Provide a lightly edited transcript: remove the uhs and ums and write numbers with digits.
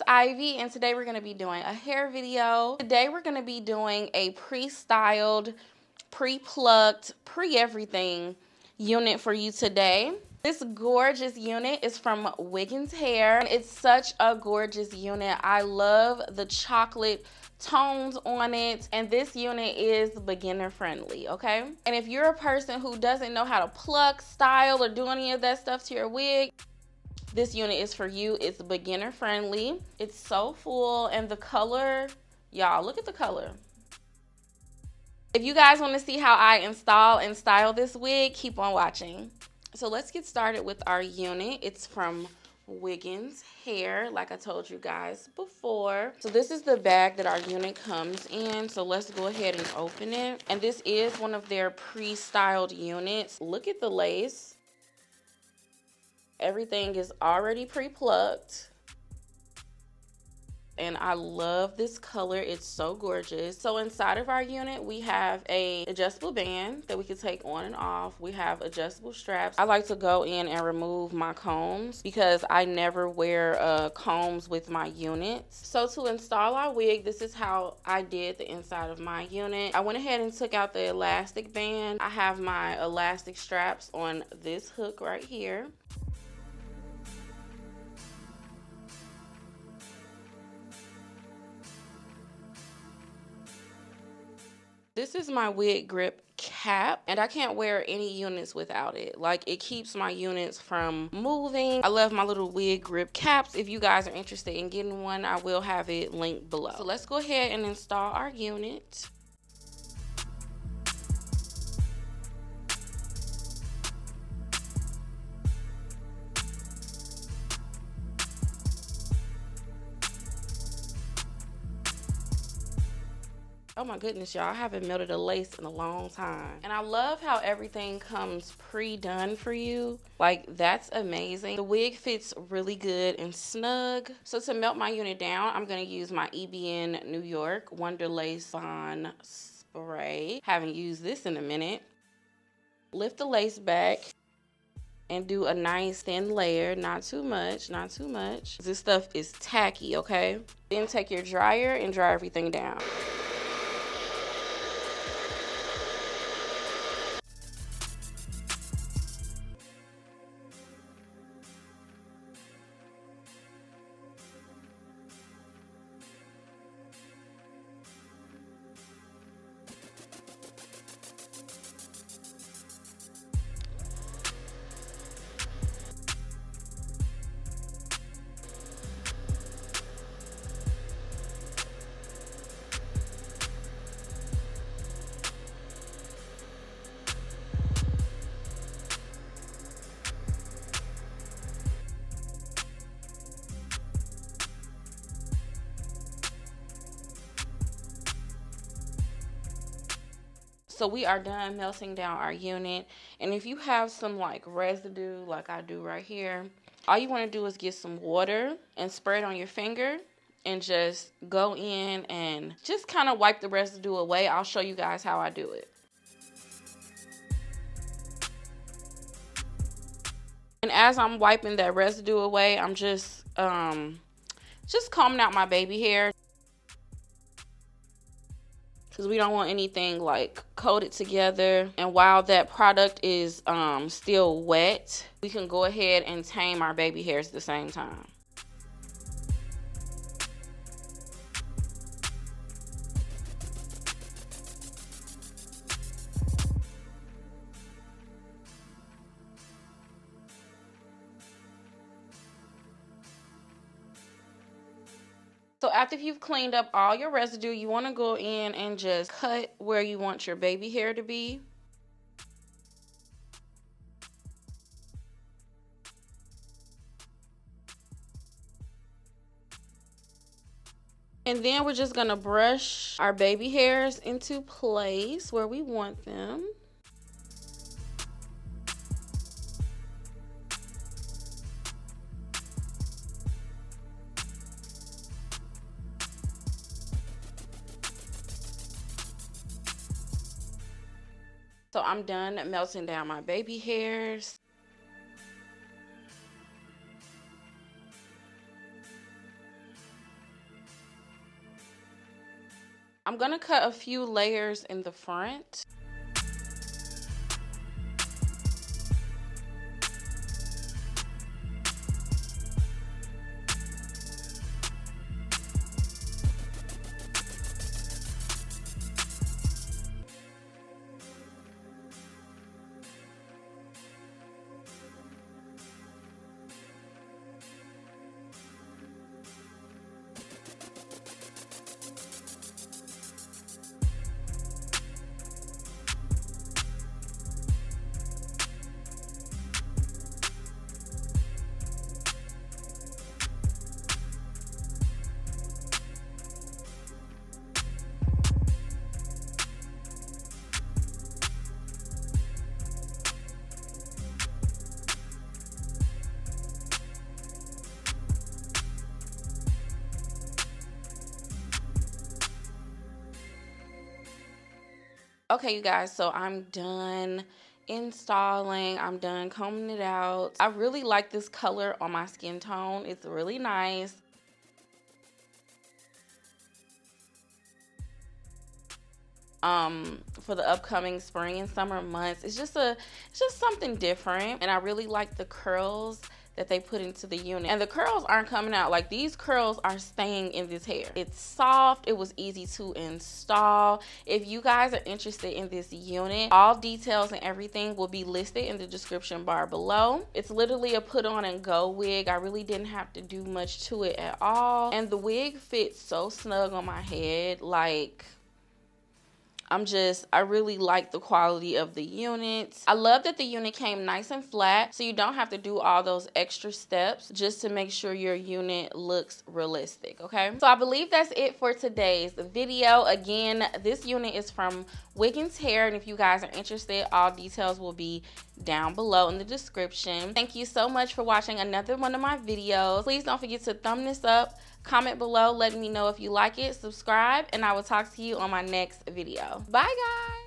Ivy, and today we're going to be doing a hair video. Today we're going to be doing a pre-styled, pre-plucked, pre-everything unit for you today. This gorgeous unit is from Wiggins Hair. It's such a gorgeous unit. I love the chocolate tones on it, and this unit is beginner friendly, okay? And if you're a person who doesn't know how to pluck, style, or do any of that stuff to your wig, this unit is for you. It's beginner friendly. It's so full, and the color, y'all, look at the color. If you guys want to see how I install and style this wig, keep on watching. So let's get started with our unit. It's from Wiggins Hair, like I told you guys before. So this is the bag that our unit comes in. So let's go ahead and open it. And this is one of their pre-styled units. Look at the lace. Everything is already pre-plucked. And I love this color. It's so gorgeous. So inside of our unit, we have a adjustable band that we can take on and off. We have adjustable straps. I like to go in and remove my combs because I never wear combs with my units. So to install our wig, this is how I did the inside of my unit. I went ahead and took out the elastic band. I have my elastic straps on this hook right here. This is my wig grip cap, and I can't wear any units without it. Like, it keeps my units from moving. I love my little wig grip caps. If you guys are interested in getting one, I will have it linked below. So let's go ahead and install our unit. Oh my goodness, y'all, I haven't melted a lace in a long time. And I love how everything comes pre-done for you. Like, that's amazing. The wig fits really good and snug. So to melt my unit down, I'm gonna use my EBN New York Wonder Lace Bond Spray. Haven't used this in a minute. Lift the lace back and do a nice thin layer, not too much, not too much. This stuff is tacky, okay? Then take your dryer and dry everything down. So we are done melting down our unit. And if you have some like residue like I do right here, all you want to do is get some water and spray it on your finger and just go in and just kind of wipe the residue away. I'll show you guys how I do it. And as I'm wiping that residue away, I'm just combing out my baby hair, because we don't want anything like coated together. And while that product is still wet, we can go ahead and tame our baby hairs at the same time. So after you've cleaned up all your residue, you want to go in and just cut where you want your baby hair to be. And then we're just going to brush our baby hairs into place where we want them. So I'm done melting down my baby hairs. I'm gonna cut a few layers in the front. Okay, you guys, so I'm done installing. I'm done combing it out. I really like this color on my skin tone. It's really nice. For the upcoming spring and summer months, it's just something different, and I really like the curls that they put into the unit. And the curls aren't coming out. Like, these curls are staying in this hair. It's soft. It was easy to install. If you guys are interested in this unit, all details and everything will be listed in the description bar below. It's literally a put on and go wig. I really didn't have to do much to it at all. And the wig fits so snug on my head. Like, I really like the quality of the unit. I love that the unit came nice and flat, so you don't have to do all those extra steps just to make sure your unit looks realistic, okay? So I believe that's it for today's video. Again, this unit is from Wiggins Hair, and if you guys are interested, all details will be down below in the description. Thank you so much for watching another one of my videos. Please don't forget to thumb this up, comment below, letting me know if you like it, subscribe, and I will talk to you on my next video. Bye, guys.